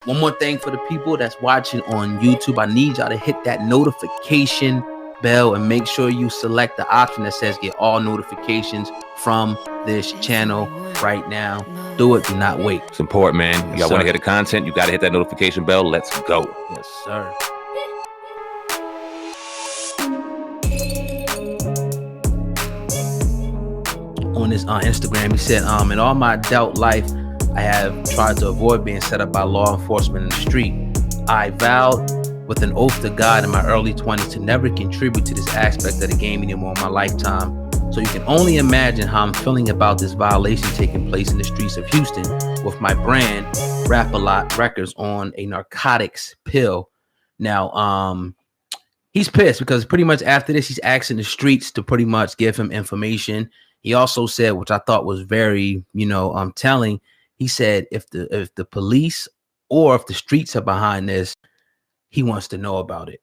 one more thing for the people that's watching on YouTube. I need y'all to hit that notification bell and make sure you select the option that says get all notifications from this channel right now. Do it. Do not wait. It's important, man. Yes, Y'all want sir. to hear the content? You got to hit that notification bell. Let's go. Yes, sir. On his Instagram, he said, in all my adult life, I have tried to avoid being set up by law enforcement in the street. I vowed with an oath to God in my early 20s to never contribute to this aspect of the game anymore in my lifetime. So you can only imagine how I'm feeling about this violation taking place in the streets of Houston with my brand, Rap-A-Lot Records, on a narcotics pill. Now, he's pissed because pretty much after this, he's asking the streets to pretty much give him information. He also said, which I thought was very, telling. He said, if the police or if the streets are behind this, he wants to know about it.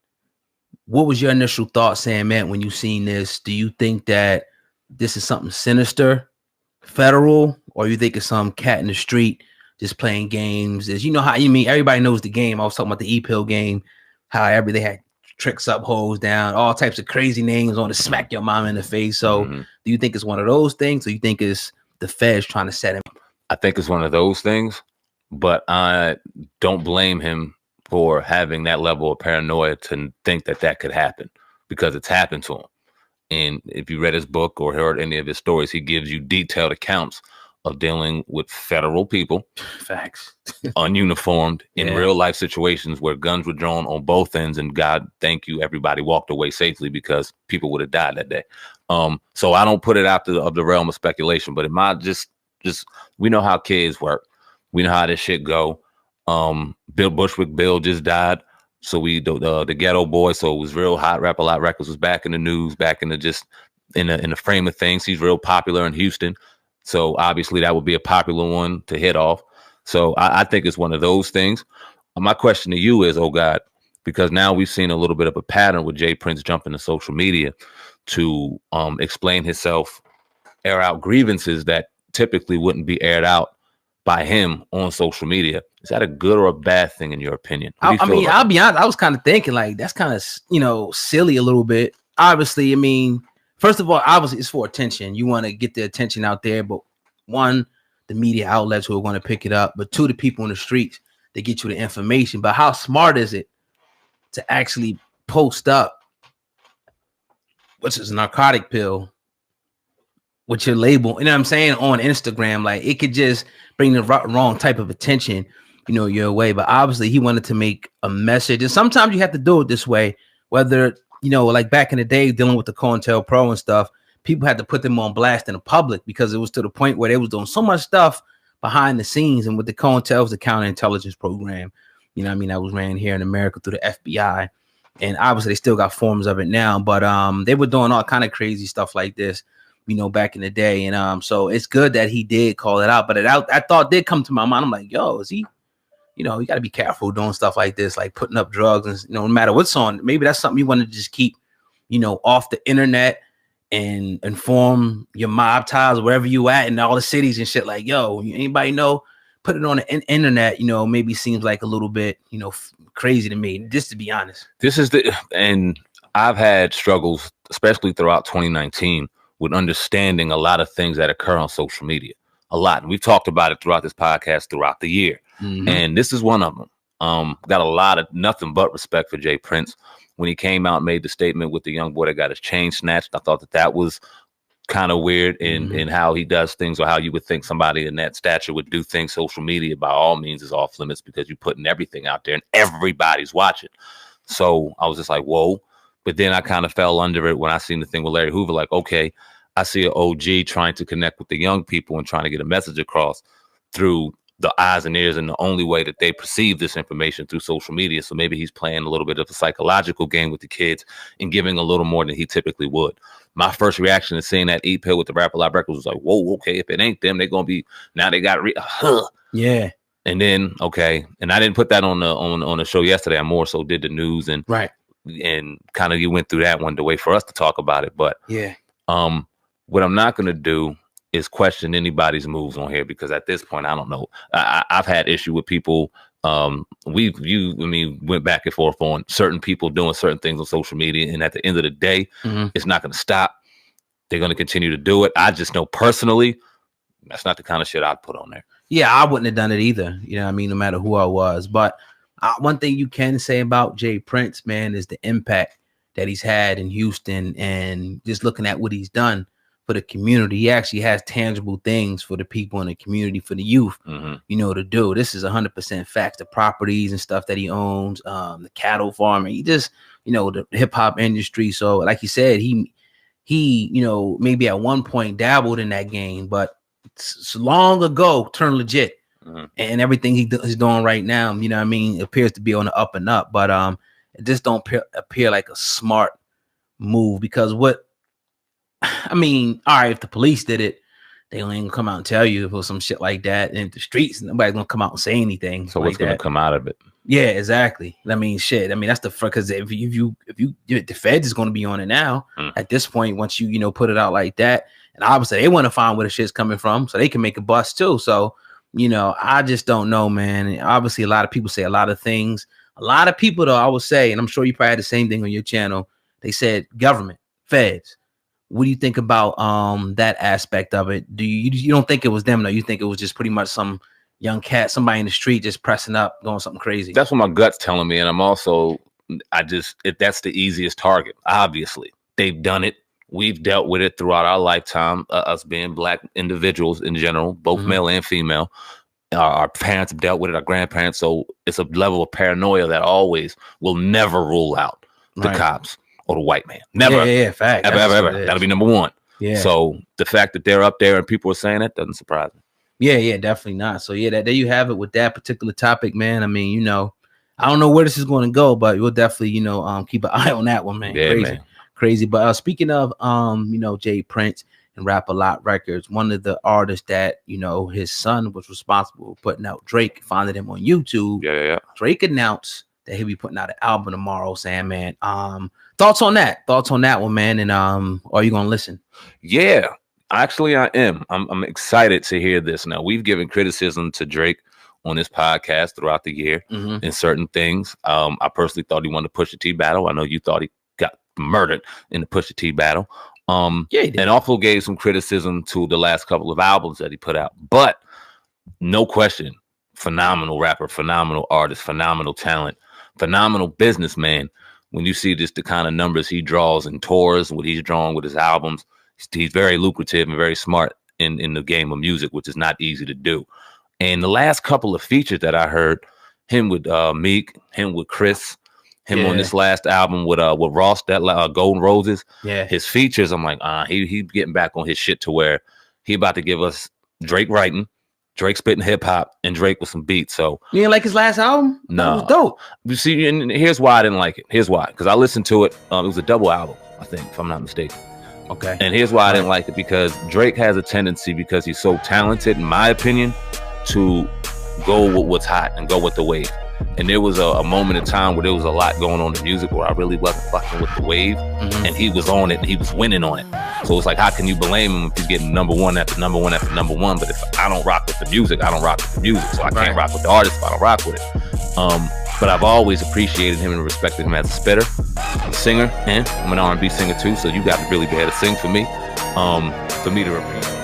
What was your initial thought, Sandman, when you seen this? Do you think that this is something sinister, federal, or you think it's some cat in the street just playing games? As you know how everybody knows the game. I was talking about the E-pill game, how they had tricks up, holes down, all types of crazy names on to smack your mom in the face. So do you think it's one of those things, or you think it's the feds trying to set him? I think it's one of those things, but I don't blame him for having that level of paranoia to think that could happen, because it's happened to him. And if you read his book or heard any of his stories, he gives you detailed accounts of dealing with federal people, facts, ununiformed, in real life situations where guns were drawn on both ends, and God, thank you, everybody walked away safely because people would have died that day. So I don't put it out of the realm of speculation, but it might just we know how kids work. We know how this shit go. Bill Bushwick Bill just died. So the Ghetto Boy, so it was real hot. Rap-A-Lot Records was back in the news, back in the frame of things. He's real popular in Houston. So obviously that would be a popular one to hit off. So I think it's one of those things. My question to you is, oh God, because now we've seen a little bit of a pattern with J. Prince jumping to social media to explain himself, air out grievances that typically wouldn't be aired out by him on social media. Is that a good or a bad thing in your opinion? I'll be honest. I was kind of thinking like that's kind of silly a little bit. Obviously, first of all, obviously it's for attention. You want to get the attention out there, but one, the media outlets who are going to pick it up, but two, the people in the streets, they get you the information. But how smart is it to actually post up what's this narcotic pill with your label, you know what I'm saying, on Instagram? Like it could just bring the wrong type of attention, your way. But obviously he wanted to make a message. And sometimes you have to do it this way, whether, like back in the day dealing with the COINTELPRO and stuff, people had to put them on blast in the public because it was to the point where they was doing so much stuff behind the scenes. And with the COINTEL, the counterintelligence program, that was ran here in America through the FBI. And obviously they still got forms of it now, but they were doing all kind of crazy stuff like this, back in the day. And so it's good that he did call it out, but I thought did come to my mind. I'm like, yo, is he, you got to be careful doing stuff like this, like putting up drugs and, no matter what's on, maybe that's something you want to just keep, off the internet and inform your mob ties wherever you at in all the cities and shit. Like, yo, anybody know, put it on the internet, maybe seems like a little bit, crazy to me, just to be honest. And I've had struggles, especially throughout 2019, with understanding a lot of things that occur on social media. A lot. And we've talked about it throughout this podcast throughout the year. And this is one of them. Got a lot of nothing but respect for J. Prince. When he came out and made the statement with the young boy that got his chain snatched, I thought that was kind of weird in how he does things, or how you would think somebody in that stature would do things. Social media, by all means, is off limits because you're putting everything out there and everybody's watching. So I was just like, whoa. But then I kind of fell under it when I seen the thing with Larry Hoover. Like, okay, I see an OG trying to connect with the young people and trying to get a message across through the eyes and ears and the only way that they perceive this information, through social media. So maybe he's playing a little bit of a psychological game with the kids and giving a little more than he typically would. My first reaction to seeing that E-pill with the Rap-A-Lot Records was like, whoa, okay, if it ain't them, they're going to be, now they got, yeah. And then, okay. And I didn't put that on the show yesterday. I more so did the news and kind of you went through that one to wait for us to talk about it. But what I'm not going to do is question anybody's moves on here, because at this point, I don't know. I've had issue with people We went back and forth on certain people doing certain things on social media, and at the end of the day, it's not going to stop. They're going to continue to do it. I just know personally, that's not the kind of shit I'd put on there. Yeah, I wouldn't have done it either. You know what I mean? No matter who I was. But one thing you can say about J. Prince, man, is the impact that he's had in Houston, and just looking at what he's done for the community. He actually has tangible things for the people in the community, for the youth, you know, to do. This is 100% facts. The properties and stuff that he owns, the cattle farming, he just, you know, the hip hop industry. So like you said, he, you know, maybe at one point dabbled in that game, but it's long ago turned legit. And everything he's doing right now, you know what I mean, appears to be on the up and up. But it just don't appear like a smart move, because I mean, all right, if the police did it, they don't even come out and tell you if it was some shit like that in the streets. Nobody's gonna come out and say anything. So what's gonna come out of it? Yeah, exactly. I mean, shit. I mean, that's the because if you the feds is gonna be on it now at this point, once you know put it out like that, and obviously they want to find where the shit's coming from, so they can make a bust too. So you know, I just don't know, man. And obviously, a lot of people say a lot of things. A lot of people, though, I would say, and I'm sure you probably had the same thing on your channel. They said government, feds. What do you think about that aspect of it? Do you don't think it was them though? You think it was just pretty much some young cat, somebody in the street just pressing up, doing something crazy? That's what my gut's telling me, and I'm also, if that's the easiest target, obviously they've done it. We've dealt with it throughout our lifetime, us being Black individuals in general, both male and female. Our parents have dealt with it, our grandparents. So it's a level of paranoia that always will never rule out the cops or the white man. Never. Yeah, fact. Ever. That'll be number one. Yeah. So the fact that they're up there and people are saying it doesn't surprise me. Yeah, definitely not. So yeah, there you have it with that particular topic, man. I mean, you know, I don't know where this is going to go, but we'll definitely, you know, keep an eye on that one, man. Yeah, Crazy. But speaking of, you know, J. Prince and Rap-A-Lot Records, one of the artists that, you know, his son was responsible for putting out, Drake, founded him on YouTube. Yeah. Drake announced that he'll be putting out an album tomorrow, saying, man, thoughts on that one, man. And are you going to listen? Yeah, actually I am. I'm excited to hear this. Now, we've given criticism to Drake on this podcast throughout the year in certain things. I personally thought he won the Pusha T battle. I know you thought he got murdered in the Pusha T battle. And also gave some criticism to the last couple of albums that he put out. But no question, phenomenal rapper, phenomenal artist, phenomenal talent, phenomenal businessman. When you see just the kind of numbers he draws in tours, what he's drawing with his albums, he's very lucrative and very smart in the game of music, which is not easy to do. And the last couple of features that I heard, him with Meek, him with Chris, him on this last album with Ross, that Golden Roses. Yeah, his features, I'm like, he's getting back on his shit to where he about to give us Drake writing, Drake spitting hip hop, and Drake with some beats. So you didn't like his last album? No, it was dope. You see, and here's why I didn't like it. Here's why, because I listened to it. It was a double album, I think, if I'm not mistaken. Okay. And here's why I didn't like it, because Drake has a tendency, because he's so talented, in my opinion, to go with what's hot and go with the wave. And there was a moment in time where there was a lot going on in music where I really wasn't fucking with the wave, and he was on it and he was winning on it. So it's like, how can you blame him if he's getting number one after number one after number one? But if I don't rock with the music, I don't rock with the music. So I can't rock with the artist if I don't rock with it. But I've always appreciated him and respected him as a spitter, a singer, and I'm an R&B singer too. So you got to really be able to sing for me to repeat.